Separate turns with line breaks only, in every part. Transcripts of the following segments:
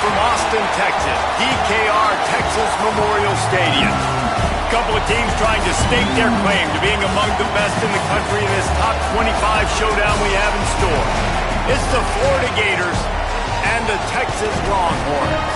from Austin, Texas, DKR Texas Memorial Stadium. A couple of teams trying to stake their claim to being among the best in the country in this top 25 showdown we have in store. It's the Florida Gators and the Texas Longhorns.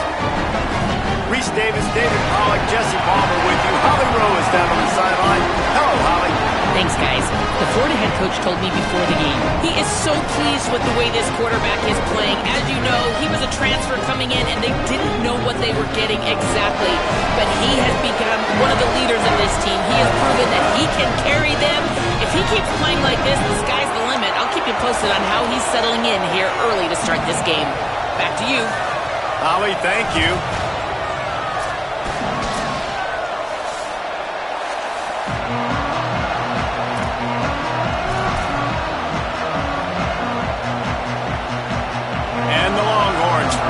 Reese Davis, David Pollack, Jesse Palmer with you. Holly Rowe is down on the sideline. Hello, Holly.
Thanks, guys. The Florida head coach told me before the game he is so pleased with the way this quarterback is playing. As you know, he was a transfer coming in, and they didn't know what they were getting exactly. But he has become one of the leaders of this team. He has proven that he can carry them. If he keeps playing like this, the sky's the limit. I'll keep you posted on how he's settling in here early to start this game. Back to you.
Holly, thank you.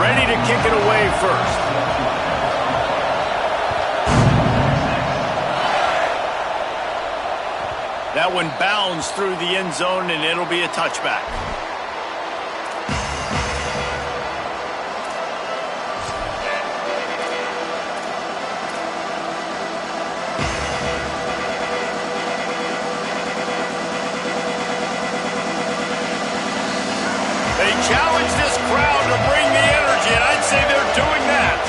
Ready to kick it away first. That one bounds through the end zone, and it'll be a touchback. They challenge this crowd to bring the energy, and I'd say they're doing that.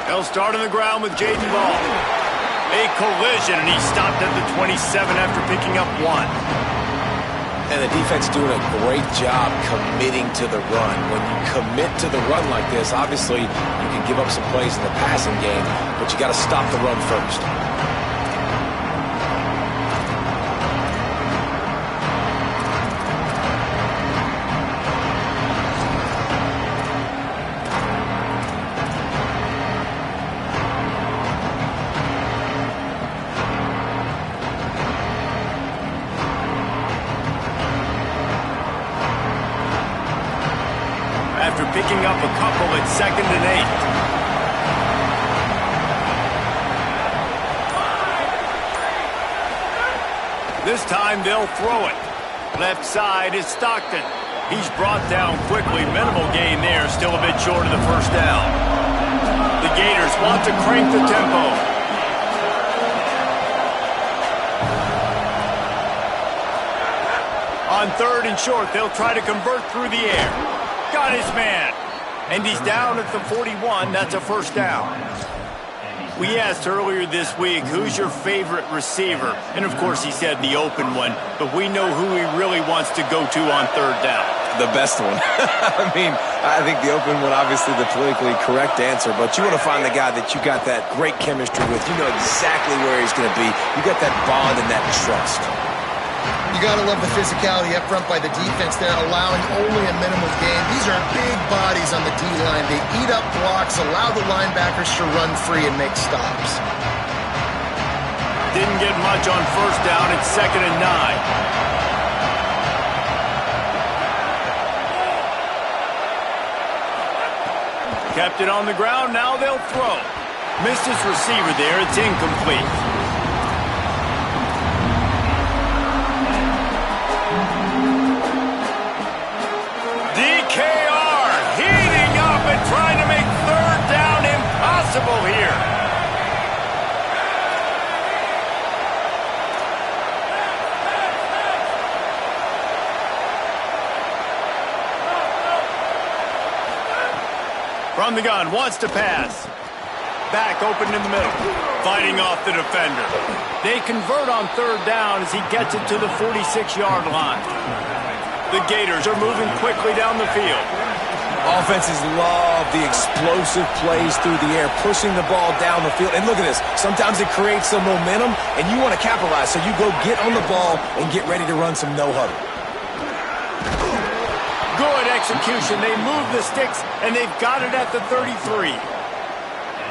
They'll start on the ground with Jaden Ball. A collision, and he stopped at the 27 after picking up 1.
And the defense doing a great job committing to the run. When you commit to the run like this, obviously you can give up some plays in the passing game, but you got to stop the run first.
After picking up a couple at 2nd and 8. This time they'll throw it. Left side is Stockton. He's brought down quickly. Minimal gain there. Still a bit short of the first down. The Gators want to crank the tempo. On 3rd and short, they'll try to convert through the air. Got his man. And he's down at the 41. That's a first down. We asked earlier this week, who's your favorite receiver? And, of course, he said the open one. But we know who he really wants to go to on 3rd down.
The best one. I mean, I think the open one, obviously the politically correct answer. But you want to find the guy that you got that great chemistry with. You know exactly where he's going to be. You got that bond and that trust.
You got to love the physicality up front by the defense there, allowing only a minimal gain. These are big bodies on the D-line. They eat up blocks, allow the linebackers to run free and make stops.
Didn't get much on 1st down. It's 2nd and 9. Kept it on the ground. Now they'll throw. Missed his receiver there. It's incomplete. DKR heating up and trying to make 3rd down impossible here. From the gun, wants to pass. Back open in the middle, fighting off the defender. They convert on 3rd down as he gets it to the 46-yard line. The Gators are moving quickly down the field.
Offenses love the explosive plays through the air, pushing the ball down the field. And look at this. Sometimes it creates some momentum, and you want to capitalize. So you go get on the ball and get ready to run some no-huddle.
Good execution. They move the sticks, and they've got it at the 33.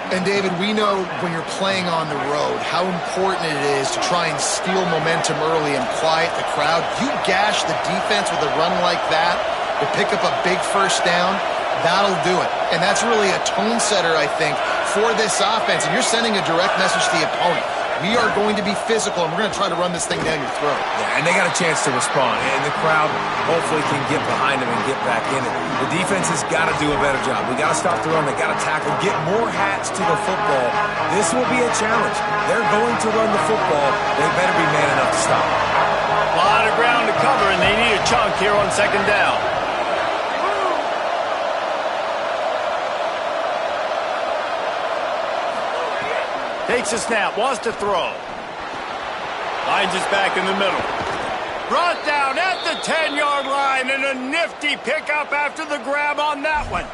And, David, we know when you're playing on the road how important it is to try and steal momentum early and quiet the crowd. You gash the defense with a run like that to pick up a big first down, that'll do it. And that's really a tone setter, I think, for this offense. And you're sending a direct message to the opponent. We are going to be physical, and we're going to try to run this thing down your throat.
Yeah, and they got a chance to respond, and the crowd hopefully can get behind them and get back in it. The defense has got to do a better job. We got to stop the run. They got to tackle, get more hats to the football. This will be a challenge. They're going to run the football. They better be man enough to stop it.
A lot of ground to cover, and they need a chunk here on second down. Takes a snap, wants to throw. Finds his back in the middle. Brought down at the 10-yard line, and a nifty pickup after the grab on that one.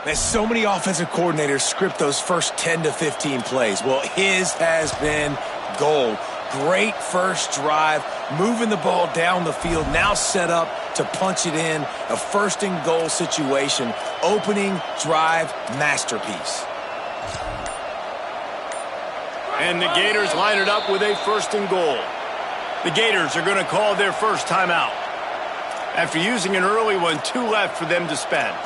There's so many offensive coordinators script those first 10 to 15 plays. Well, his has been gold. Great first drive, moving the ball down the field, now set up to punch it in. A first and goal situation. Opening drive masterpiece.
And the Gators line it up with a first and goal. The Gators are going to call their first timeout. After using an early one, 2 left for them to spend.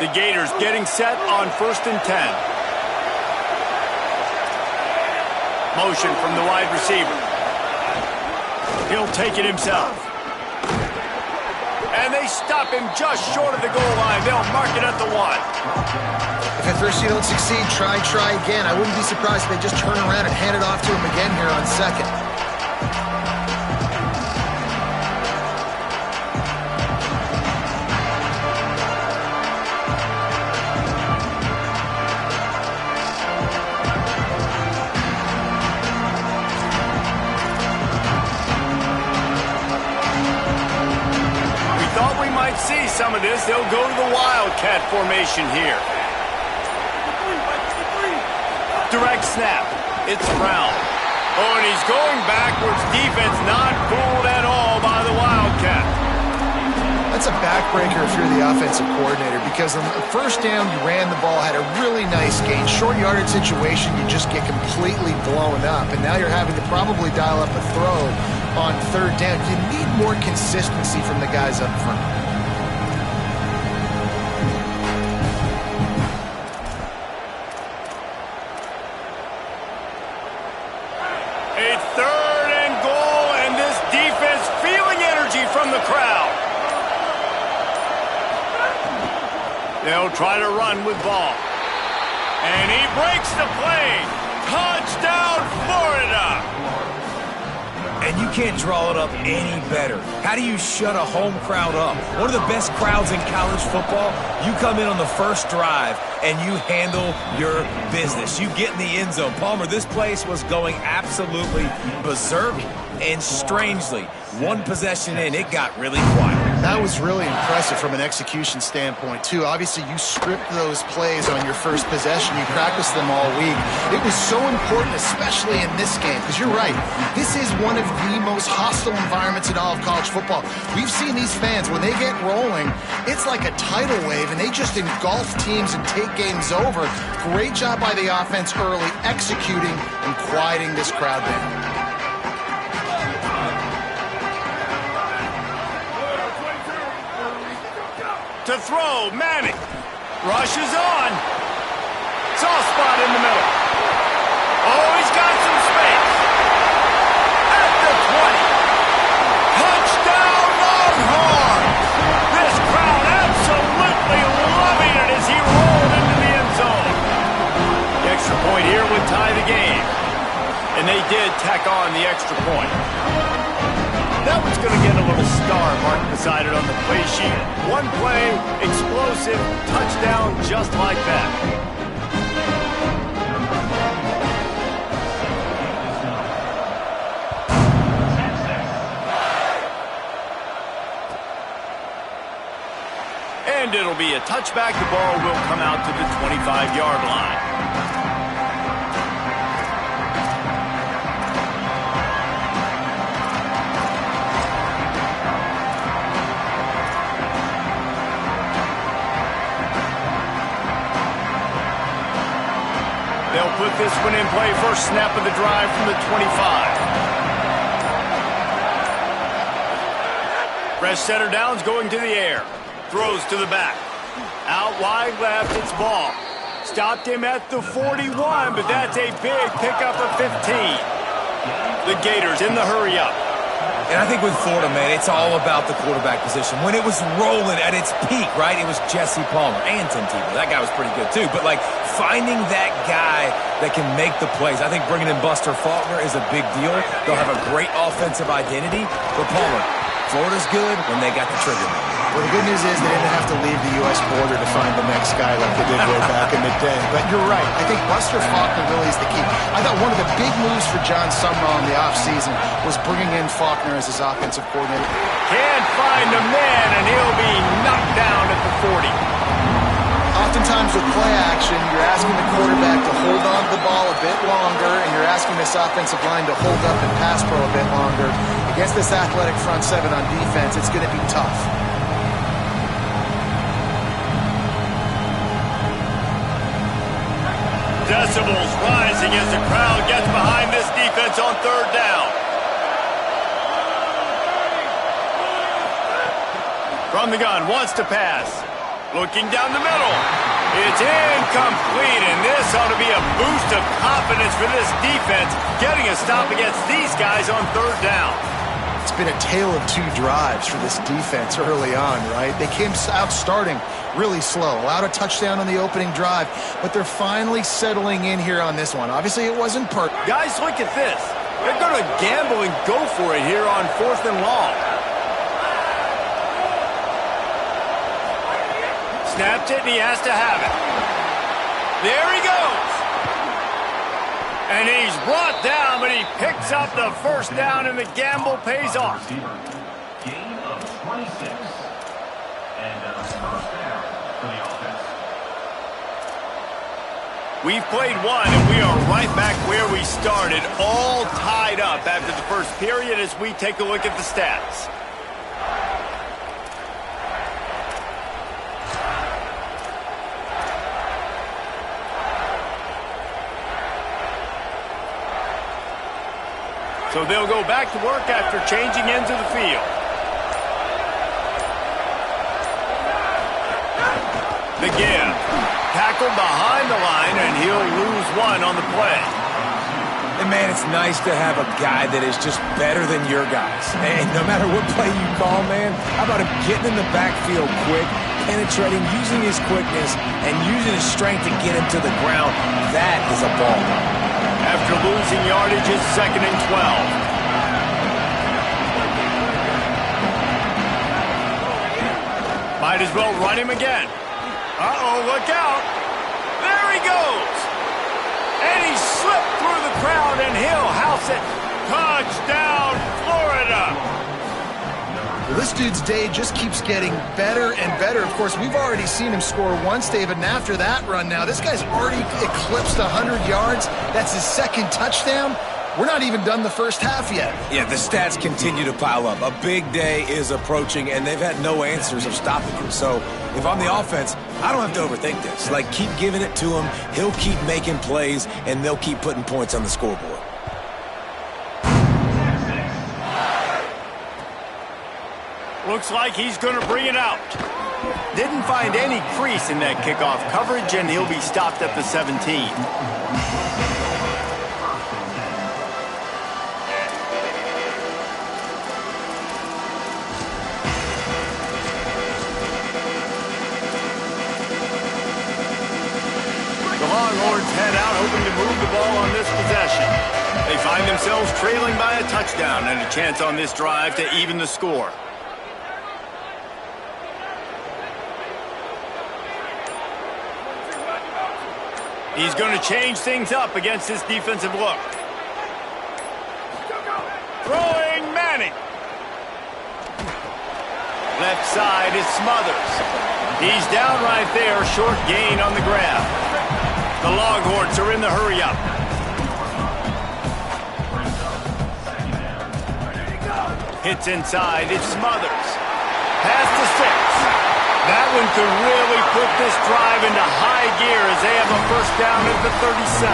The Gators getting set on first and 10. Motion from the wide receiver. He'll take it himself. And they stop him just short of the goal line. They'll mark it at the 1.
If at first you don't succeed, try again. I wouldn't be surprised if they just turn around and hand it off to him again here on second.
See some of this. They'll go to the Wildcat formation here. Direct snap. It's Brown. Oh, and he's going backwards. Defense not fooled at all by the Wildcat.
That's a backbreaker if you're the offensive coordinator, because on the first down you ran the ball, had a really nice gain. Short yardage situation, you just get completely blown up, and now you're having to probably dial up a throw on third down. You need more consistency from the guys up front.
They'll try to run with ball. And he breaks the play. Touchdown, Florida!
And you can't draw it up any better. How do you shut a home crowd up? One of the best crowds in college football. You come in on the first drive and you handle your business. You get in the end zone. Palmer, this place was going absolutely berserk. And strangely, one possession in, it got really quiet.
That was really impressive from an execution standpoint, too. Obviously, you script those plays on your first possession. You practice them all week. It was so important, especially in this game, because you're right. This is one of the most hostile environments in all of college football. We've seen these fans, when they get rolling, it's like a tidal wave, and they just engulf teams and take games over. Great job by the offense early, executing and quieting this crowd down.
To throw, Manning. Rushes on. Soft spot in the middle. Oh, he's got some space. At the 20. Touchdown, Longhorns. This crowd absolutely loving it as he rolled into the end zone. The extra point here would tie the game. And they did tack on the extra point. That one's going to get a little star mark beside it on the play sheet. One play, explosive, touchdown just like that. And it'll be a touchback. The ball will come out to the 25-yard line. They'll put this one in play. First snap of the drive from the 25. Fresh setter down's going to the air. Throws to the back. Out wide left, it's Ball. Stopped him at the 41, but that's a big pickup of 15. The Gators in the hurry-up.
And I think with Florida, man, it's all about the quarterback position. When it was rolling at its peak, right, it was Jesse Palmer and Tim Tebow. That guy was pretty good, too. But, like, finding that guy that can make the plays, I think bringing in Buster Faulkner is a big deal. They'll have a great offensive identity. But, Palmer, Florida's good when they got the trigger.
Well, the good news is they didn't have to leave the U.S. border to find the next guy like they did way back in the day. But you're right. I think Buster Faulkner really is the key. I thought one of the big moves for John Sumrall in the offseason was bringing in Faulkner as his offensive coordinator.
Can't find the man, and he'll be knocked down at the 40.
Oftentimes with play action, you're asking the quarterback to hold on to the ball a bit longer, and you're asking this offensive line to hold up and pass pro a bit longer. Against this athletic front seven on defense, it's going to be tough.
Decibels rising as the crowd gets behind this defense on third down. From the gun, wants to pass. Looking down the middle. It's incomplete, and this ought to be a boost of confidence for this defense, getting a stop against these guys on third down.
It's been a tale of two drives for this defense early on, right? They came out starting really slow, allowed a touchdown on the opening drive, but they're finally settling in here on this one. Obviously, it wasn't perfect.
Guys, look at this. They're going to gamble and go for it here on 4th and long. Snapped it, and he has to have it. There he goes. And he's brought down, but he picks up the first down, and the gamble pays off.
Gain of 26. And first down for the offense.
We've played one, and we are right back where we started, all tied up after the first period as we take a look at the stats. So they'll go back to work after changing ends of the field. The give. Tackled behind the line, and he'll lose one on the play.
And, man, it's nice to have a guy that is just better than your guys. And no matter what play you call, man, how about him getting in the backfield quick, penetrating, using his quickness, and using his strength to get him to the ground? That is a ball.
After losing yardage, it's 2nd and 12. Might as well run him again. Uh-oh, look out. There he goes. And he slipped through the crowd, and he'll house it. Touchdown, Florida.
Well, this dude's day just keeps getting better and better. Of course, we've already seen him score once, David, and after that run now, this guy's already eclipsed 100 yards. That's his second touchdown. We're not even done the first half yet.
Yeah, the stats continue to pile up. A big day is approaching, and they've had no answers of stopping him. So if I'm the offense, I don't have to overthink this. Like, keep giving it to him. He'll keep making plays, and they'll keep putting points on the scoreboard.
Looks like he's going to bring it out. Didn't find any crease in that kickoff coverage, and he'll be stopped at the 17. The Longhorns head out, hoping to move the ball on this possession. They find themselves trailing by a touchdown and a chance on this drive to even the score. He's going to change things up against this defensive look. Throwing Manning. Left side is Smothers. He's down right there, short gain on the grab. The Longhorns are in the hurry-up. Hits inside, it's Smothers. Pass to 6. That Cleveland could really put this drive into high gear as they have a first down at the 37.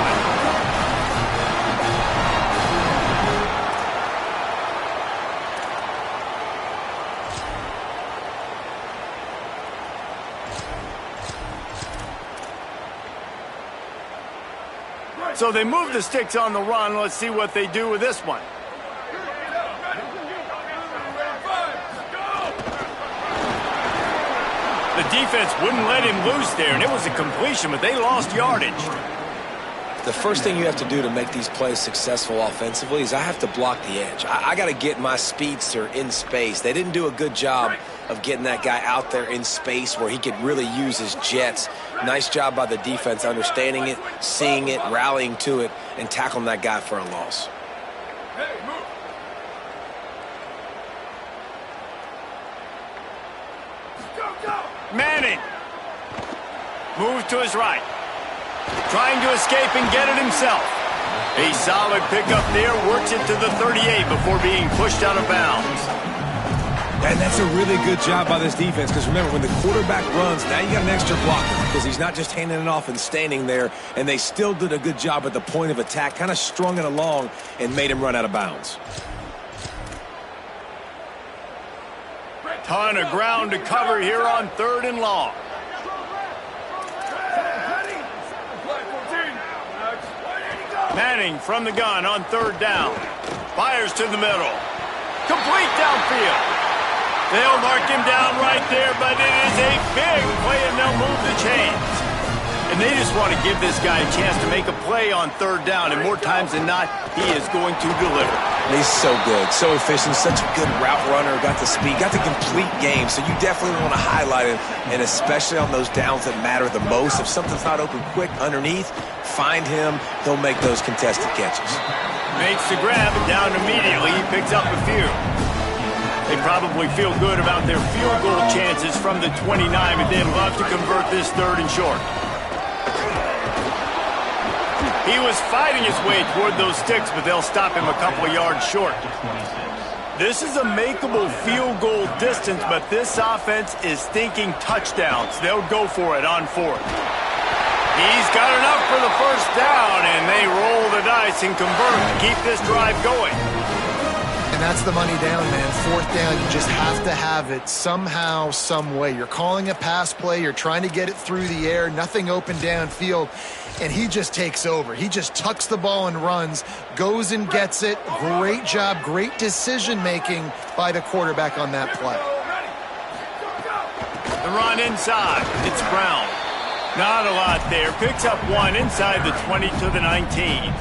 So they move the sticks on the run. Let's see what they do with this one. The defense wouldn't let him loose there, and it was a completion, but they lost yardage.
The first thing you have to do to make these plays successful offensively is I have to block the edge. I got to get my speedster in space. They didn't do a good job of getting that guy out there in space where he could really use his jets. Nice job by the defense understanding it, seeing it, rallying to it, and tackling that guy for a loss.
Manning moves to his right, trying to escape and get it himself. A solid pickup there, works it to the 38 before being pushed out of bounds.
And that's a really good job by this defense, because remember, when the quarterback runs, now you got an extra blocker, because he's not just handing it off and standing there, and they still did a good job at the point of attack, kind of strung it along and made him run out of bounds.
Ton of ground to cover here on 3rd and long. Manning from the gun on 3rd down. Fires to the middle. Complete downfield. They'll mark him down right there, but it is a big play, and they'll move the chains. And they just want to give this guy a chance to make a play on 3rd down, and more times than not, he is going to deliver.
He's so good, so efficient, such a good route runner, got the speed, got the complete game, so you definitely want to highlight him, and especially on those downs that matter the most. If something's not open quick underneath, find him, he'll make those contested catches.
Makes the grab, and down immediately, he picks up a few. They probably feel good about their field goal chances from the 29, but they'd love to convert this 3rd and short. He was fighting his way toward those sticks, but they'll stop him a couple of yards short. This is a makeable field goal distance, but this offense is thinking touchdowns. They'll go for it on 4th. He's got enough for the first down, and they roll the dice and convert to keep this drive going.
And that's the money down, man. 4th down, you just have to have it somehow, some way. You're calling a pass play. You're trying to get it through the air. Nothing open downfield. And he just takes over. He just tucks the ball and runs, goes and gets it. Great job, great decision-making by the quarterback on that play.
The run inside. It's Brown. Not a lot there. Picks up 1 inside the 20 to the 19.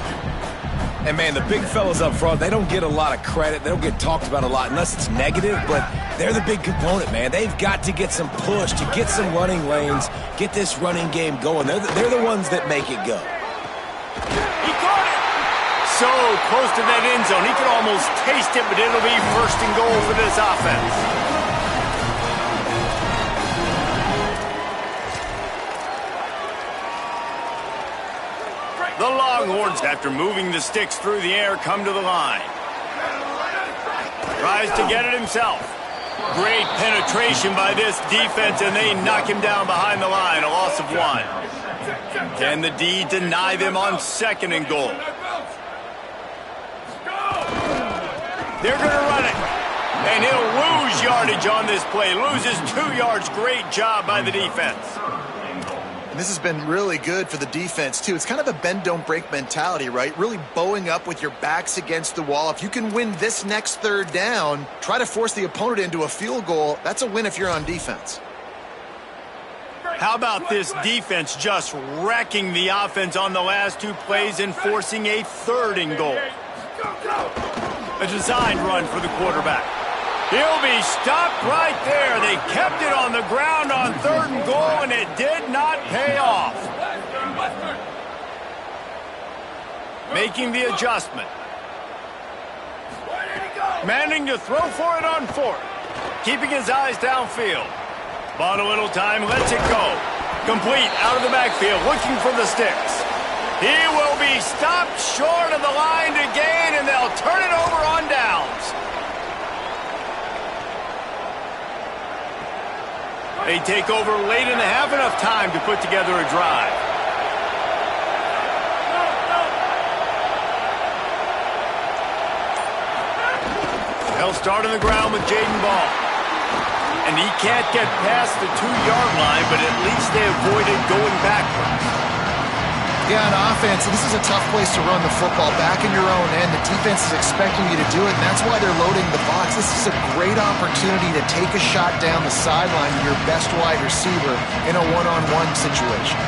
And, man, the big fellas up front, they don't get a lot of credit. They don't get talked about a lot unless it's negative, but they're the big component, man. They've got to get some push, to get some running lanes, get this running game going. They're the ones that make it go.
He caught it! So close to that end zone. He could almost taste it, but it'll be 1st and goal for this offense. The Longhorns, after moving the sticks through the air, come to the line. Tries to get it himself. Great penetration by this defense, and they knock him down behind the line, a loss of 1. Can the D deny them on 2nd and goal? They're going to run it, and he'll lose yardage on this play. Loses 2 yards. Great job by the defense.
This has been really good for the defense, too. It's kind of a bend-don't-break mentality, right? Really bowing up with your backs against the wall. If you can win this next 3rd down, try to force the opponent into a field goal. That's a win if you're on defense.
How about this defense just wrecking the offense on the last 2 plays and forcing a 3rd and goal? A designed run for the quarterback. He'll be stopped right there. They kept it on the ground on 3rd and goal, and it did not pay off. Making the adjustment. Manning to throw for it on 4th. Keeping his eyes downfield. Bought a little time, lets it go. Complete out of the backfield, looking for the sticks. He will be stopped short of the line to gain, and they'll turn it over on downs. They take over late in the half, enough time to put together a drive. They'll start on the ground with Jaden Ball. And he can't get past the 2-yard line, but at least they avoided going backwards.
Yeah, on offense, this is a tough place to run the football. Back in your own end, the defense is expecting you to do it, and that's why they're loading the box. This is a great opportunity to take a shot down the sideline to your best wide receiver in a one-on-one situation.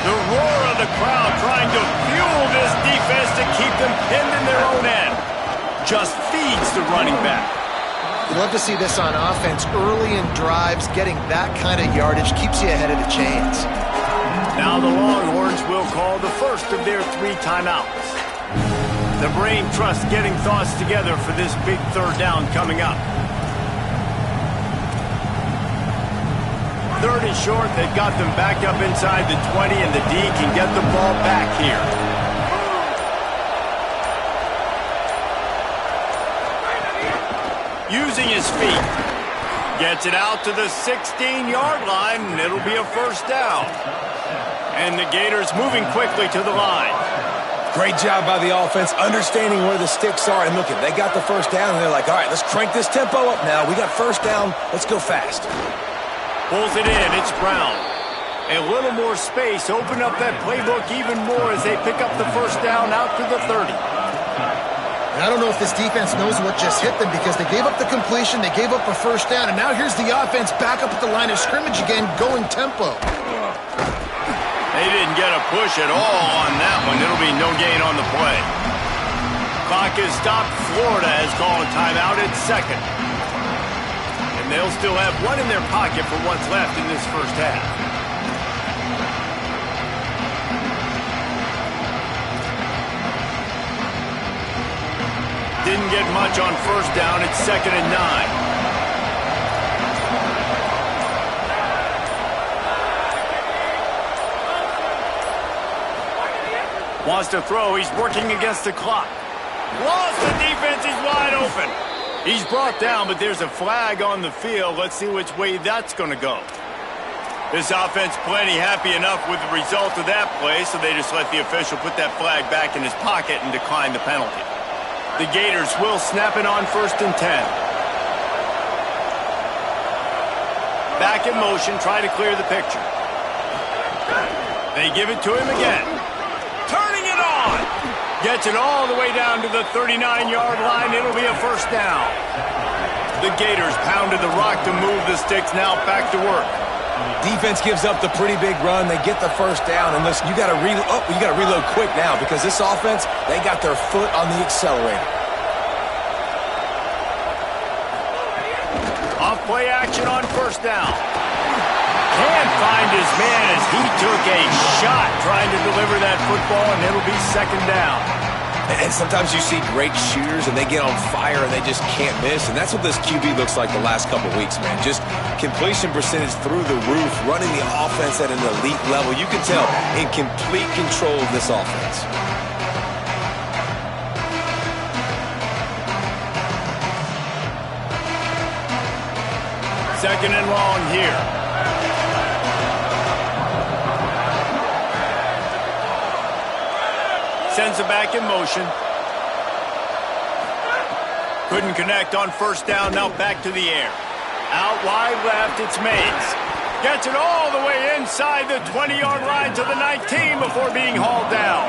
The roar of the crowd trying to fuel this defense to keep them pinned in their own end. Just feeds the running back.
You'd love to see this on offense. Early in drives, getting that kind of yardage keeps you ahead of the chains.
Now the Longhorns will call the first of their 3 timeouts. The brain trust getting thoughts together for this big 3rd down coming up. 3rd and short, they've got them backed up inside the 20, and the D can get the ball back here. Using his feet. Gets it out to the 16-yard line, and it'll be a 1st down. And the Gators moving quickly to the line.
Great job by the offense, understanding where the sticks are. And look, they got the 1st down, and they're like, all right, let's crank this tempo up now. We got 1st down. Let's go fast.
Pulls it in. It's Brown. A little more space. Open up that playbook even more as they pick up the 1st down out to the 30.
And I don't know if this defense knows what just hit them because they gave up the completion, they gave up a 1st down, and now here's the offense back up at the line of scrimmage again, going tempo.
They didn't get a push at all on that one. It'll be no gain on the play. Clock is stopped. Florida has called a timeout at 2nd. And they'll still have one in their pocket for what's left in this 1st half. Didn't get much on 1st down. It's 2nd and 9. Wants to throw. He's working against the clock. Lost the defense. He's wide open. He's brought down, but there's a flag on the field. Let's see which way that's going to go. This offense plenty happy enough with the result of that play, so they just let the official put that flag back in his pocket and decline the penalty. The Gators will snap it on 1st and 10. Back in motion, try to clear the picture. They give it to him again. Turning it on. Gets it all the way down to the 39-yard line. It'll be a 1st down. The Gators pounded the rock to move the sticks. Now back to work.
Defense gives up the pretty big run. They get the 1st down. And listen, you got to reload quick now because this offense, they got their foot on the accelerator.
Off play action on 1st down. Can't find his man as he took a shot trying to deliver that football, and it'll be 2nd down.
And sometimes you see great shooters, and they get on fire, and they just can't miss. And that's what this QB looks like the last couple weeks, man. Just completion percentage through the roof, running the offense at an elite level. You can tell in complete control of this offense.
Second and long here. Sends it back in motion. Couldn't connect on 1st down. Now back to the air. Out wide left, it's Mays. Gets it all the way inside the 20-yard line to the 19 before being hauled down.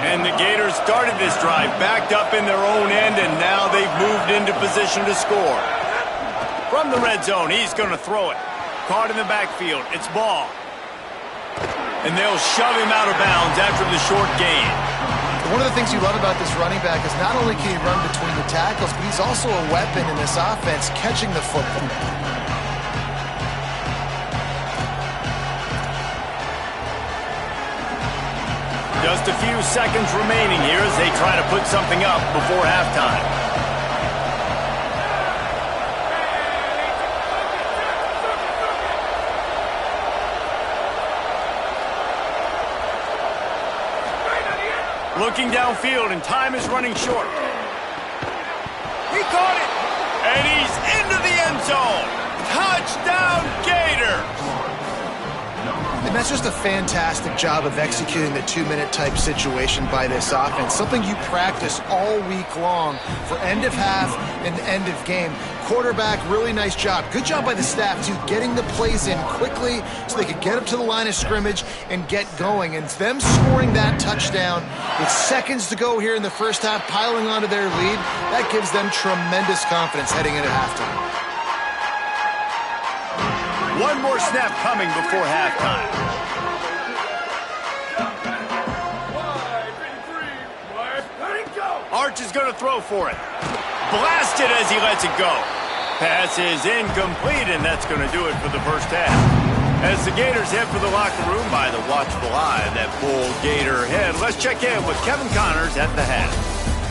And the Gators started this drive backed up in their own end, and now they've moved into position to score. From the red zone, he's going to throw it. Caught in the backfield. It's Ball. And they'll shove him out of bounds after the short gain.
One of the things you love about this running back is not only can he run between the tackles, but he's also a weapon in this offense, catching the football.
Just a few seconds remaining here as they try to put something up before halftime. Looking downfield, and time is running short. He caught it, and he's into the end zone. Touchdown, Gators!
And that's just a fantastic job of executing the two-minute type situation by this offense. Something you practice all week long for end of half and end of game. Quarterback, really nice job. Good job by the staff, too, getting the plays in quickly so they could get up to the line of scrimmage and get going. And them scoring that touchdown with seconds to go here in the first half, piling onto their lead, that gives them tremendous confidence heading into halftime.
One more snap coming before halftime. Arch is going to throw for it. Blasted as he lets it go. Pass is incomplete, and that's going to do it for the first half. As the Gators head for the locker room by the watchful eye of that bull Gator head, let's check in with Kevin Connors at the half.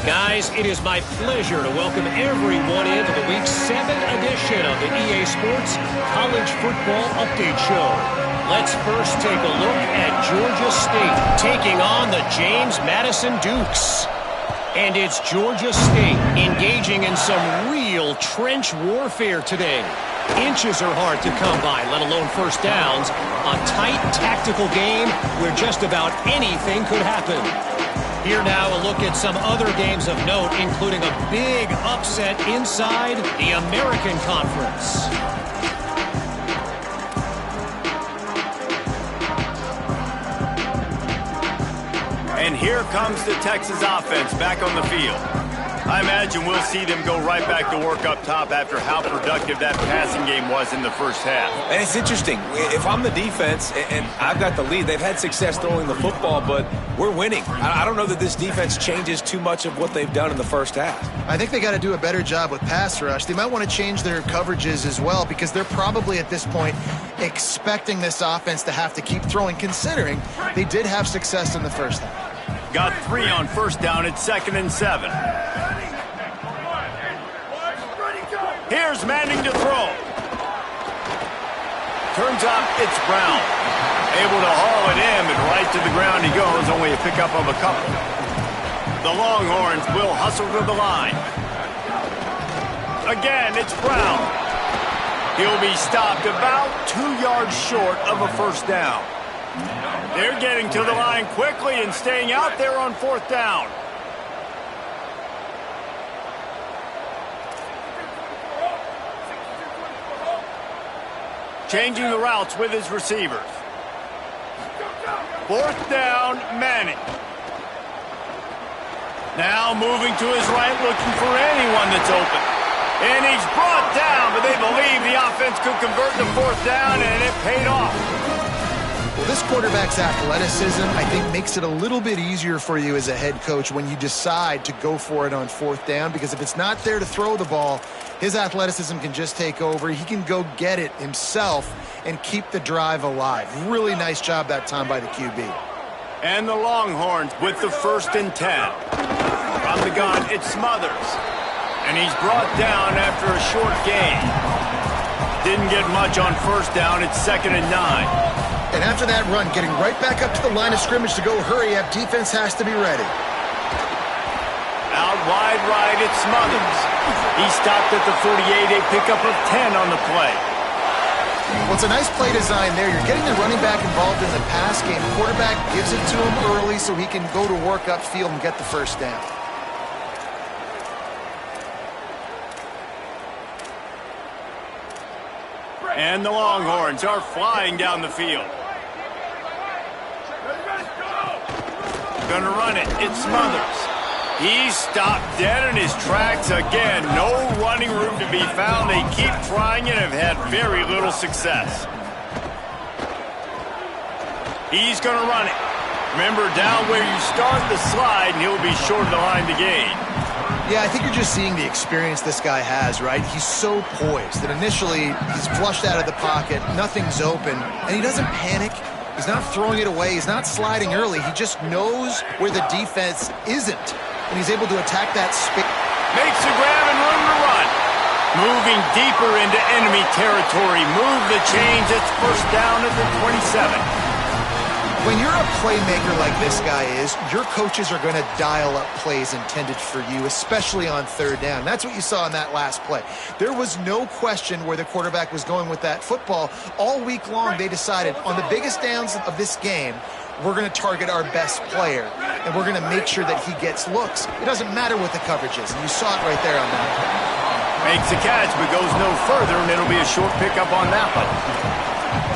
Guys, it is my pleasure to welcome everyone into the Week 7 edition of the EA Sports College Football Update Show. Let's first take a look at Georgia State taking on the James Madison Dukes. And it's Georgia State engaging in some real trench warfare today. Inches are hard to come by, let alone first downs. A tight tactical game where just about anything could happen. Here now a look at some other games of note, including a big upset inside the American Conference.
And here comes the Texas offense back on the field. I imagine we'll see them go right back to work up top after how productive that passing game was in the first half.
And it's interesting. If I'm the defense and I've got the lead, they've had success throwing the football, but we're winning. I don't know that this defense changes too much of what they've done in the first half.
I think they got to do a better job with pass rush. They might want to change their coverages as well because they're probably at this point expecting this offense to have to keep throwing, considering they did have success in the first half.
Got 3 on first down at 2nd and 7. Here's Manning to throw. Turns out it's Brown. Able to haul it in, but right to the ground he goes, only a pickup of a couple. The Longhorns will hustle to the line. Again, it's Brown. He'll be stopped about 2 yards short of a first down. They're getting to the line quickly and staying out there on 4th down. Changing the routes with his receivers. 4th down, Manning. Now moving to his right, looking for anyone that's open. And he's brought down, but they believe the offense could convert the 4th down, and it paid off.
Well, this quarterback's athleticism, I think, makes it a little bit easier for you as a head coach when you decide to go for it on 4th down, because if it's not there to throw the ball, his athleticism can just take over. He can go get it himself and keep the drive alive. Really nice job that time by the QB.
And the Longhorns with the 1st and 10. From the gun, it's Smothers. And he's brought down after a short gain. Didn't get much on 1st down. It's 2nd and 9.
And after that run, getting right back up to the line of scrimmage to go hurry up, defense has to be ready.
Out wide right, it's Smothers. He stopped at the 48, a pickup of 10 on the play.
Well, it's a nice play design there. You're getting the running back involved in the pass game. Quarterback gives it to him early so he can go to work upfield and get the first down.
And the Longhorns are flying down the field. Gonna run it. It's Smothers. He's stopped dead in his tracks again. No running room to be found. They keep trying it and have had very little success. He's gonna run it. Remember, down where you start the slide, and he'll be short of the line to gain.
Yeah, I think you're just seeing the experience this guy has, right? He's so poised that initially he's flushed out of the pocket, nothing's open, and he doesn't panic. He's not throwing it away. He's not sliding early. He just knows where the defense isn't, and he's able to attack that space.
Makes the grab and room to run. Moving deeper into enemy territory. Move the chains. It's 1st down at the 27.
When you're a playmaker like this guy is, your coaches are going to dial up plays intended for you, especially on third down. That's what you saw in that last play. There was no question where the quarterback was going with that football. All week long, they decided on the biggest downs of this game, we're going to target our best player, and we're going to make sure that he gets looks. It doesn't matter what the coverage is, and you saw it right there on that.
Makes a catch, but goes no further, and it'll be a short pickup on that one.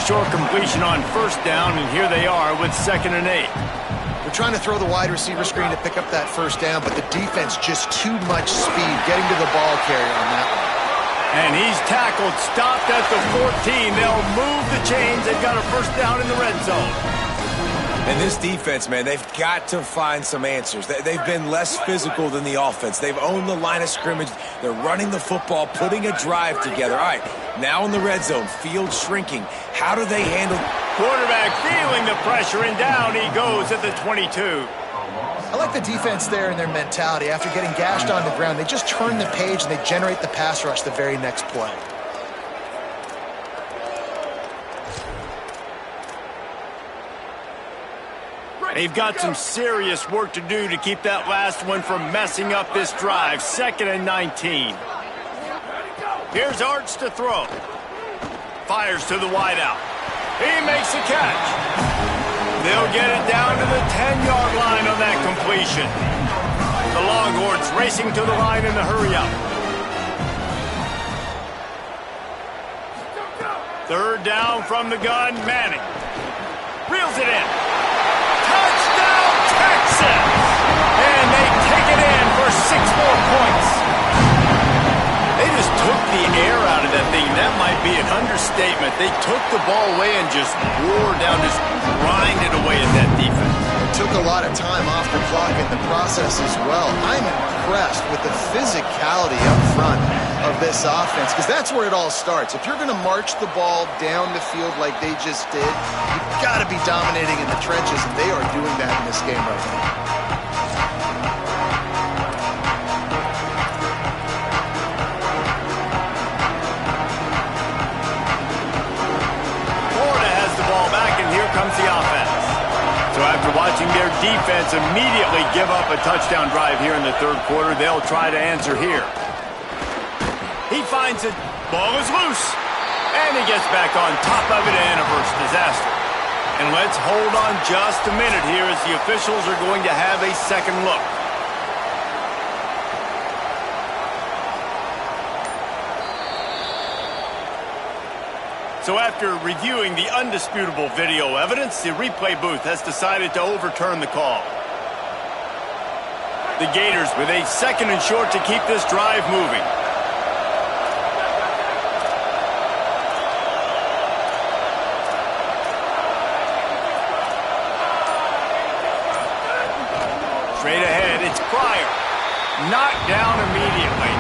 Short completion on first down, and here they are with 2nd and 8.
We're trying to throw the wide receiver screen to pick up that first down, but the defense just too much speed getting to the ball carrier on that one.
And he's tackled, stopped at the 14. They'll move the chains. They've got a first down in the red zone.
And this defense, man, they've got to find some answers. They've been less physical than the offense. They've owned the line of scrimmage. They're running the football, putting a drive together. All right, now in the red zone, field shrinking. How do they handle?
Quarterback feeling the pressure, and down he goes at the 22.
I like the defense there and their mentality. After getting gashed on the ground, they just turn the page and they generate the pass rush the very next play.
They've got some serious work to do to keep that last one from messing up this drive. 2nd and 19. Here's Arch to throw. Fires to the wideout. He makes the catch. They'll get it down to the 10-yard line on that completion. The Longhorns racing to the line in the hurry-up. 3rd down from the gun, Manning. Reels it in. Touchdown, Texas! And they take it in for 6 more points. They just took the air out of that thing. That might be an understatement. They took the ball away and just wore down, just grinded away at that defense.
It took a lot of time off the clock in the process as well. I'm impressed with the physicality up front of this offense, because that's where it all starts. If you're going to march the ball down the field like they just did, you've got to be dominating in the trenches, and they are doing that in this game right now.
Florida has the ball back, and here comes the offense. So after watching their defense immediately give up a touchdown drive here in the 3rd quarter, they'll try to answer here. He finds it. Ball is loose. And he gets back on top of it and averts disaster. And let's hold on just a minute here as the officials are going to have a second look. So after reviewing the undisputable video evidence, the replay booth has decided to overturn the call. The Gators with a 2nd and short to keep this drive moving. Straight ahead, it's Pryor. Knocked down immediately.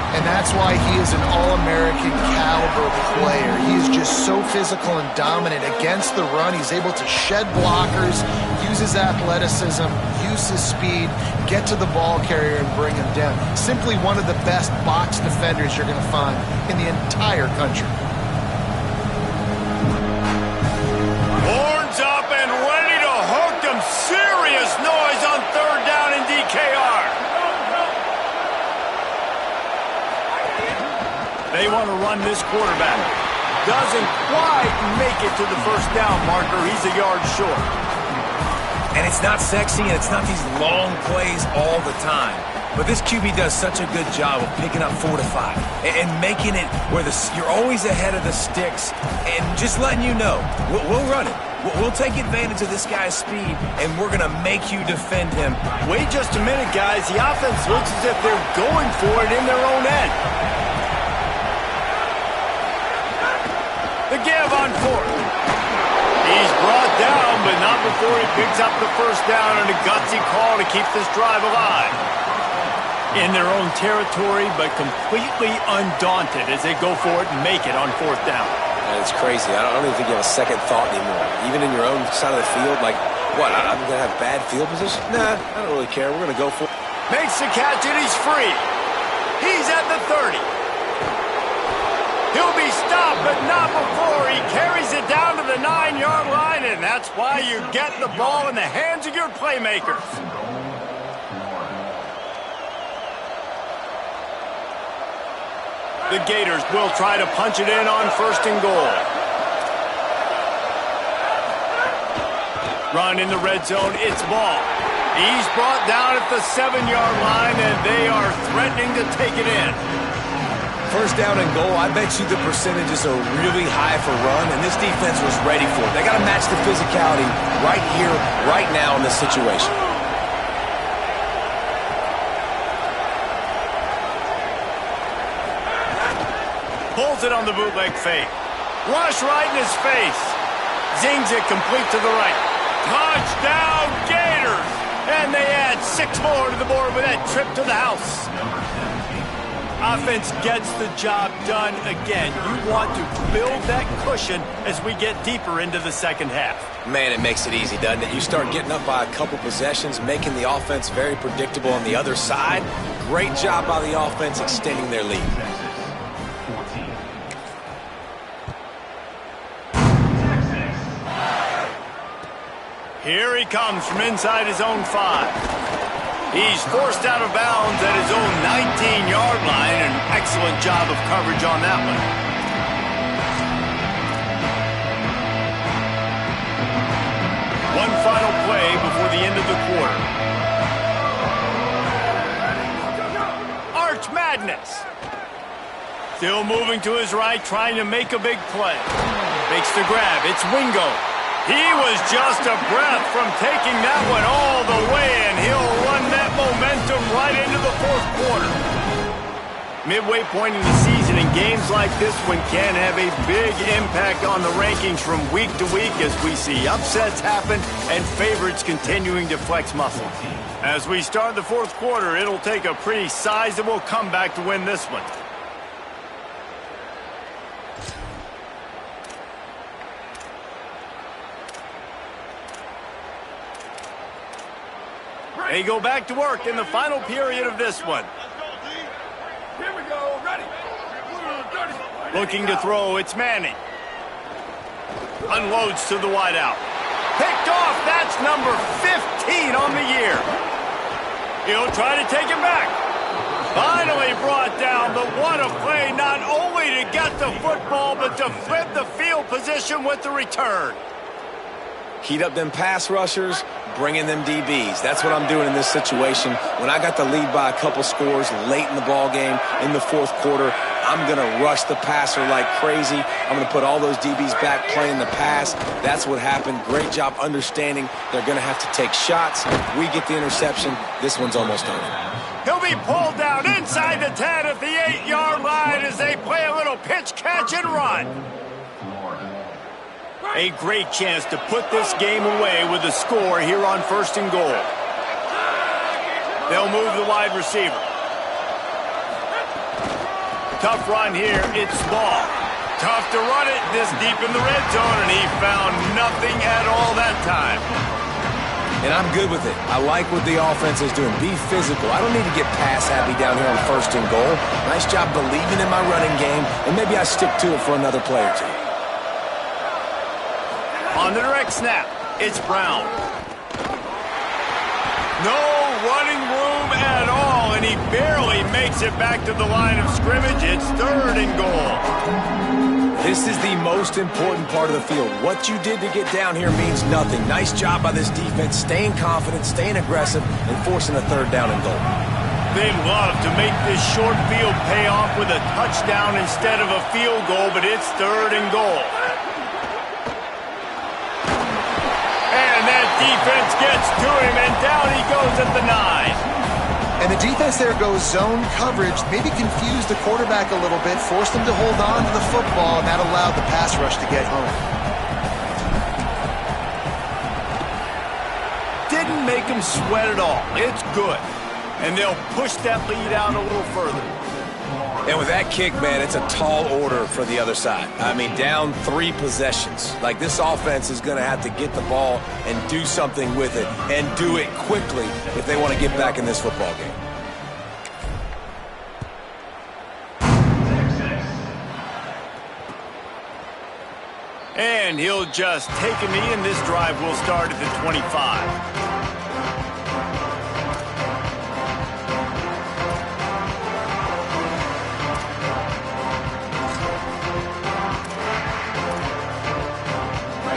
And that's why he is an All-American caliber player. He is just so physical and dominant against the run. He's able to shed blockers, use his athleticism, use his speed, get to the ball carrier and bring him down. Simply one of the best box defenders you're going to find in the entire country.
Horns up and ready to hook them. Serious noise on 3rd down in DKR. They want to run this quarterback. Doesn't quite make it to the first down marker. He's a yard short.
And it's not sexy, and it's not these long plays all the time. But this QB does such a good job of picking up 4 to 5 and making it where you're always ahead of the sticks and just letting you know, we'll run it. We'll take advantage of this guy's speed, and we're going to make you defend him.
Wait just a minute, guys. The offense looks as if they're going for it in their own end. The give on 4th. He's brought down, but not before he picks up the first down and a gutsy call to keep this drive alive. In their own territory, but completely undaunted as they go for it and make it on 4th down.
It's crazy. I don't even think you have a second thought anymore. Even in your own side of the field, like, what, I'm going to have bad field position? Nah, I don't really care. We're going to go for it.
Makes the catch, and he's free. He's at the 30. He'll be stopped, but not before he carries it down to the 9-yard line, and that's why you get the ball in the hands of your playmakers. The Gators will try to punch it in on 1st and goal. Run in the red zone, it's Ball. He's brought down at the 7-yard line, and they are threatening to take it in.
1st down and goal, I bet you the percentages are really high for run, and this defense was ready for it. They got to match the physicality right here, right now in this situation.
Pulls it on the bootleg fake. Rush right in his face. Zings it complete to the right. Touchdown, Gators! And they add 6 more to the board with that trip to the house. Offense gets the job done again. You want to build that cushion as we get deeper into the 2nd half.
Man, it makes it easy, doesn't it? You start getting up by a couple possessions, making the offense very predictable on the other side. Great job by the offense extending their lead.
Here he comes from inside his own 5. He's forced out of bounds at his own 19-yard line. An excellent job of coverage on that one. One final play before the end of the quarter. Arch Madness. Still moving to his right, trying to make a big play. Makes the grab. It's Wingo. He was just a breath from taking that one all the way, and he'll run that momentum right into the 4th quarter. Midway point in the season, and games like this one can have a big impact on the rankings from week to week as we see upsets happen and favorites continuing to flex muscle. As we start the 4th quarter, it'll take a pretty sizable comeback to win this one. They go back to work in the final period of this one.
Here we go, ready.
Looking to throw, it's Manning. Unloads to the wideout. Picked off, that's number 15 on the year. He'll try to take it back. Finally brought down, but what a play, not only to get the football, but to flip the field position with the return.
Heat up them pass rushers, bring in them DBs. That's what I'm doing in this situation. When I got the lead by a couple scores late in the ball game, in the 4th quarter, I'm going to rush the passer like crazy. I'm going to put all those DBs back playing the pass. That's what happened. Great job understanding they're going to have to take shots. We get the interception. This one's almost over.
He'll be pulled down inside the 10 at the 8-yard line as they play a little pitch, catch, and run. A great chance to put this game away with a score here on 1st and goal. They'll move the wide receiver. Tough run here, it's Ball. Tough to run it this deep in the red zone, and he found nothing at all that time.
And I'm good with it. I like what the offense is doing. Be physical. I don't need to get pass happy down here on 1st and goal. Nice job believing in my running game, and maybe I stick to it for another play or two.
On the direct snap, it's Brown. No running room at all, and he barely makes it back to the line of scrimmage. It's 3rd and goal.
This is the most important part of the field. What you did to get down here means nothing. Nice job by this defense, staying confident, staying aggressive, and forcing a 3rd down and goal.
They'd love to make this short field pay off with a touchdown instead of a field goal, but it's 3rd and goal. Defense gets to him, and down he goes at the 9.
And the defense there goes zone coverage, maybe confused the quarterback a little bit, forced him to hold on to the football, and that allowed the pass rush to get home.
Didn't make him sweat at all. It's good. And they'll push that lead out a little further.
And with that kick, man, it's a tall order for the other side. I mean, down 3 possessions. Like, this offense is going to have to get the ball and do something with it, and do it quickly if they want to get back in this football game.
And he'll just take a knee, and this drive will start at the 25.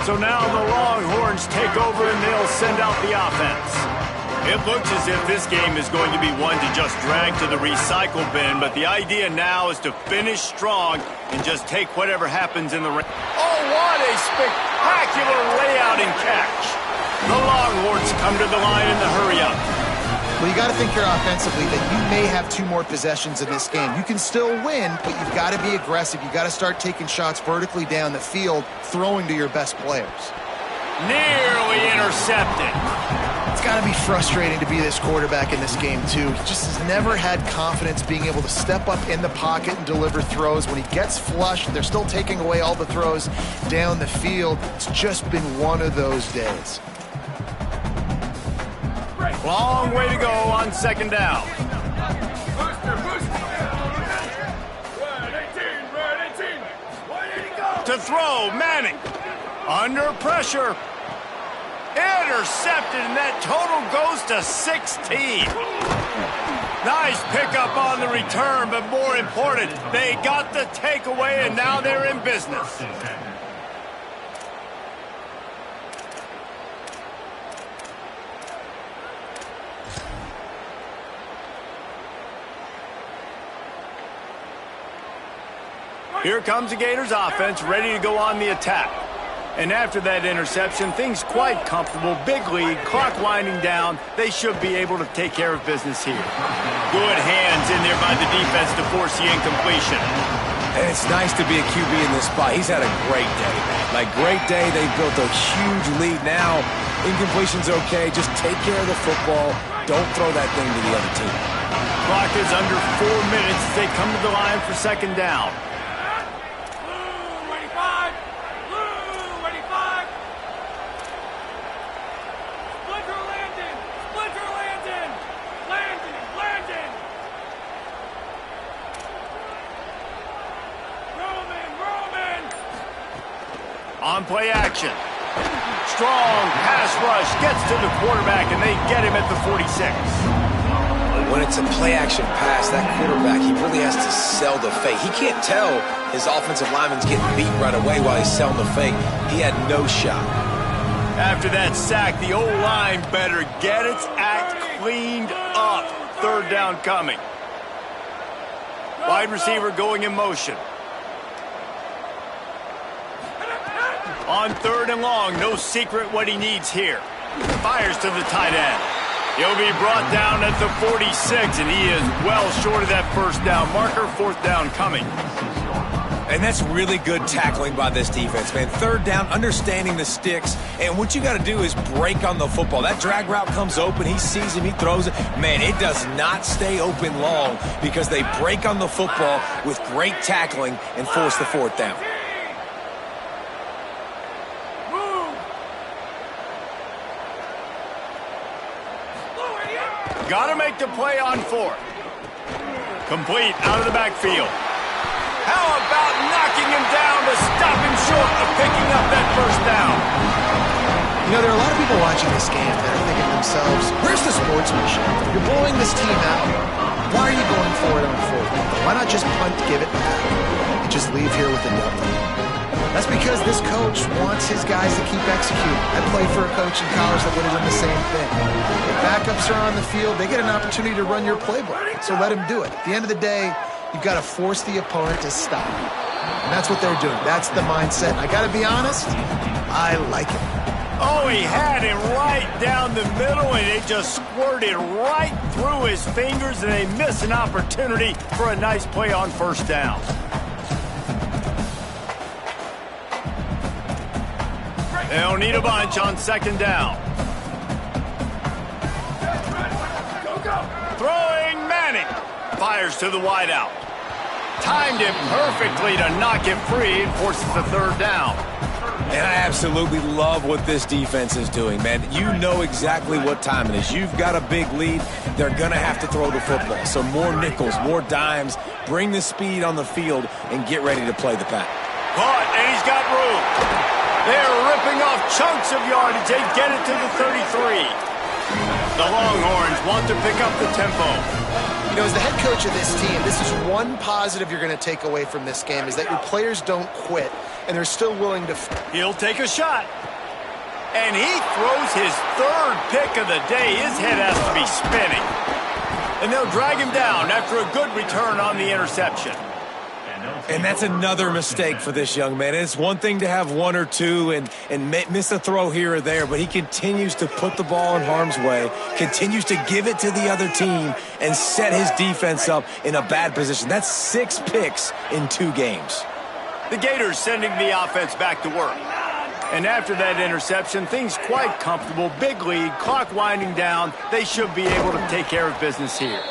So now the Longhorns take over, and they'll send out the offense. It looks as if this game is going to be one to just drag to the recycle bin, but the idea now is to finish strong and just take whatever happens in the rain. Oh, what a spectacular layout and catch. The Longhorns come to the line in the hurry-up.
Well, you got to think here offensively that you may have 2 more possessions in this game. You can still win, but you've got to be aggressive. You've got to start taking shots vertically down the field, throwing to your best players.
Nearly intercepted.
It's got to be frustrating to be this quarterback in this game, too. He just has never had confidence being able to step up in the pocket and deliver throws. When he gets flushed, they're still taking away all the throws down the field. It's just been one of those days.
Long way to go on second down. To throw, Manning. Under pressure. Intercepted, and that total goes to 16. Nice pickup on the return, but more important, they got the takeaway, and now they're in business. Here comes the Gators offense, ready to go on the attack. And after that interception, things quite comfortable. Big lead, clock winding down. They should be able to take care of business here. Good hands in there by the defense to force the incompletion.
And it's nice to be a QB in this spot. He's had a great day, man. Like, great day. They built a huge lead. Now, incompletion's okay. Just take care of the football. Don't throw that thing to the other team.
Clock is under 4 minutes as they come to the line for second down. On play action. Strong pass rush gets to the quarterback, and they get him at the 46.
When it's a play action pass, that quarterback, he really has to sell the fake. He can't tell his offensive lineman's getting beat right away while he's selling the fake. He had no shot.
After that sack, the O-line better get its act cleaned up. Third down coming. Wide receiver going in motion. On third and long, no secret what he needs here. Fires to the tight end. He'll be brought down at the 46, and he is well short of that first down marker. Fourth down coming.
And that's really good tackling by this defense, man. Third down, understanding the sticks, and what you got to do is break on the football. That drag route comes open, he sees him, he throws it. Man, it does not stay open long because they break on the football with great tackling and force the fourth down.
Got to make the play on fourth. Complete out of the backfield. How about knocking him down to stop him short of picking up that first down?
You know, there are a lot of people watching this game that are thinking to themselves, where's the sportsmanship? You're blowing this team out. Why are you going for it on fourth? Why not just punt, give it back, and just leave here with a W? That's because this coach wants his guys to keep executing. I played for a coach in college that would have done the same thing. If backups are on the field, they get an opportunity to run your playbook, so let them do it. At the end of the day, you've got to force the opponent to stop. And that's what they're doing. That's the mindset. I got to be honest, I like it.
Oh, he had it right down the middle, and it just squirted right through his fingers, and they miss an opportunity for a nice play on first down. They'll need a bunch on second down. Throwing Manning. Fires to the wideout. Timed it perfectly to knock it free and forces the third down.
And I absolutely love what this defense is doing, man. You know exactly what time it is. You've got a big lead. They're going to have to throw the football. So more nickels, more dimes. Bring the speed on the field and get ready to play the pack.
Caught, and he's got room. They're ripping off chunks of yardage. They get it to the 33. The Longhorns want to pick up the tempo.
You know, as the head coach of this team, this is one positive you're going to take away from this game, is that your players don't quit, and they're still willing to...
He'll take a shot. And he throws his third pick of the day. His head has to be spinning. And they'll drag him down after a good return on the interception.
And that's another mistake for this young man. It's one thing to have one or two and miss a throw here or there, but he continues to put the ball in harm's way, continues to give it to the other team, and set his defense up in a bad position. That's 6 picks in 2 games.
The Gators sending the offense back to work. And after that interception, things quite comfortable. Big lead, clock winding down. They should be able to take care of business here.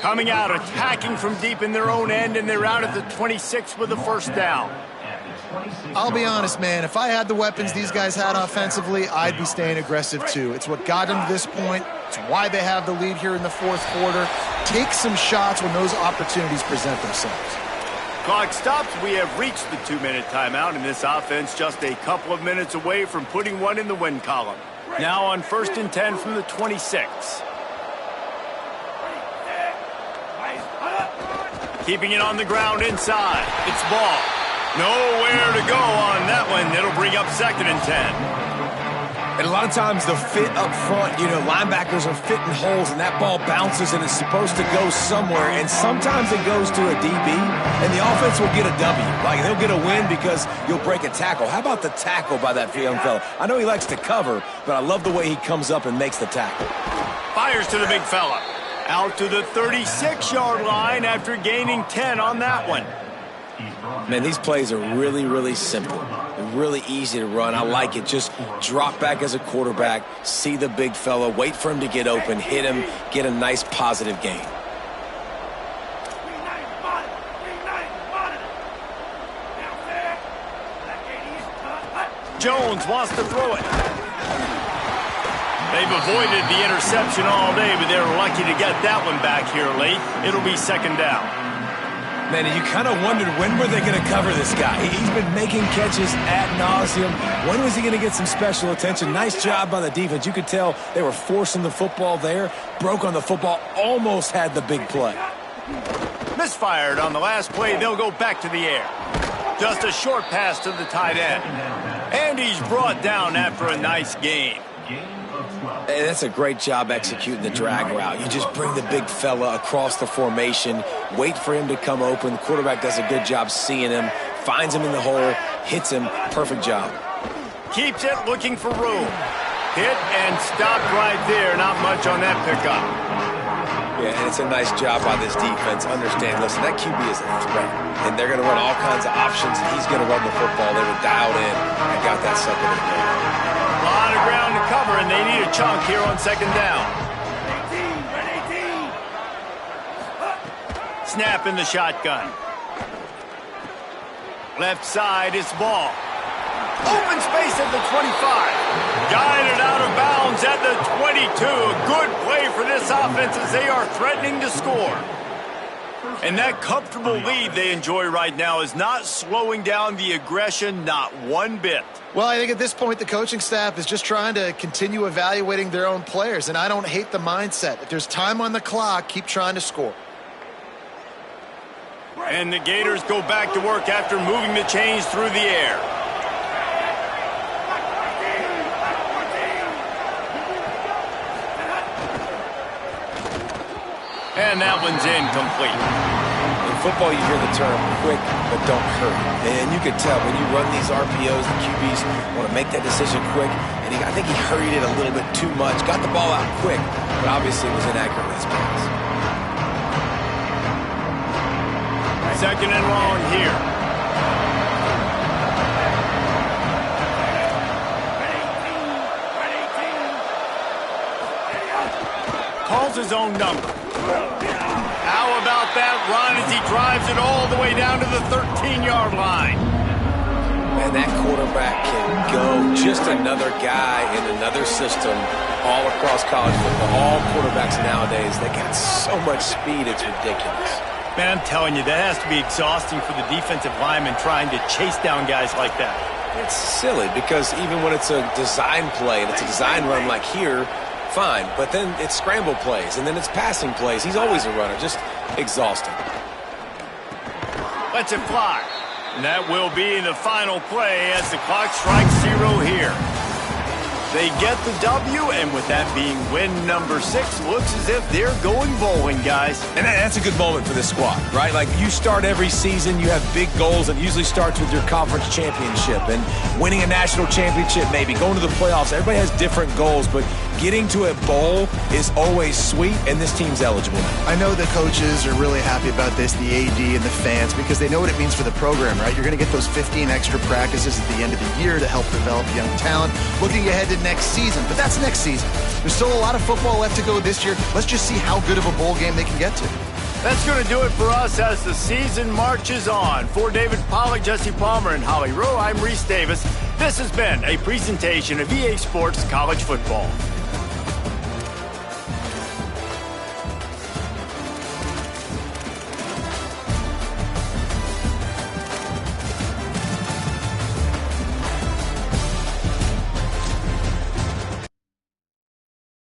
Coming out, attacking from deep in their own end, and they're out at the 26 with the first down.
I'll be honest, man. If I had the weapons these guys had offensively, I'd be staying aggressive too. It's what got them to this point. It's why they have the lead here in the 4th quarter. Take some shots when those opportunities present themselves.
Clock stops. We have reached the 2-minute timeout, and this offense just a couple of minutes away from putting one in the win column. Now on 1st and 10 from the 26. Keeping it on the ground inside. It's ball. Nowhere to go on that one. It'll bring up 2nd and 10.
And a lot of times the fit up front, you know, linebackers are fitting holes and that ball bounces and it's supposed to go somewhere. And sometimes it goes to a DB and the offense will get a W. Like they'll get a win because you'll break a tackle. How about the tackle by that young fella? I know he likes to cover, but I love the way he comes up and makes the tackle.
Fires to the big fella. Out to the 36-yard line after gaining 10 on that one.
Man, these plays are really, really simple. They're really easy to run. I like it. Just drop back as a quarterback, see the big fella, wait for him to get open, hit him, get a nice positive gain.
Jones wants to throw it. They've avoided the interception all day, but they're lucky to get that one back here late. It'll be 2nd down.
Man, you kind of wondered when were they going to cover this guy. He's been making catches ad nauseum. When was he going to get some special attention? Nice job by the defense. You could tell they were forcing the football there. Broke on the football, almost had the big play.
Misfired on the last play. They'll go back to the air. Just a short pass to the tight end. And he's brought down after a nice gain.
Hey, that's a great job executing the drag route. You just bring the big fella across the formation, wait for him to come open. The quarterback does a good job seeing him, finds him in the hole, hits him. Perfect job.
Keeps it, looking for room. Hit and stopped right there. Not much on that pickup.
Yeah, and it's a nice job by this defense. Understand, listen, that QB is a threat, and they're going to run all kinds of options, and he's going to run the football. They were dialed in and got that sucker to the goal.
A lot of ground to cover, and they need a chunk here on 2nd down. Snap in the shotgun. Left side, it's ball. Open space at the 25. Guided out of bounds at the 22. A good play for this offense as they are threatening to score. And that comfortable lead they enjoy right now is not slowing down the aggression, not one bit.
Well, I think at this point the coaching staff is just trying to continue evaluating their own players, and I don't hate the mindset. If there's time on the clock, keep trying to score.
And the Gators go back to work after moving the chains through the air. And that one's incomplete.
In football, you hear the term quick, but don't hurry. And you can tell when you run these RPOs, the QBs want to make that decision quick. And I think he hurried it a little bit too much. Got the ball out quick, but obviously was inaccurate with his pass.
2nd and long here. Calls his own number. How about that run as he drives it all the way down to the 13-yard line?
Man, that quarterback can go. Just another guy in another system all across college football. All quarterbacks nowadays, they got so much speed, it's ridiculous.
Man, I'm telling you, that has to be exhausting for the defensive lineman trying to chase down guys like that.
It's silly because even when it's a design play and it's a design run like here, fine. But then it's scramble plays and then it's passing plays. He's always a runner. Just exhausting.
Lets it fly. And that will be the final play as the clock strikes 0 here. They get the W, and with that being win number 6, looks as if they're going bowling, guys.
And that's a good moment for this squad, right? Like, you start every season, you have big goals, and it usually starts with your conference championship and winning a national championship, maybe going to the playoffs. Everybody has different goals, but getting to a bowl is always sweet, and this team's eligible.
I know the coaches are really happy about this, the AD and the fans, because they know what it means for the program, right? You're going to get those 15 extra practices at the end of the year to help develop young talent. Looking ahead to next season, but that's next season. There's still a lot of football left to go this year. Let's just see how good of a bowl game they can get to.
That's going to do it for us as the season marches on. For David Pollack, Jesse Palmer, and Holly Rowe, I'm Reese Davis. This has been a presentation of EA Sports College Football.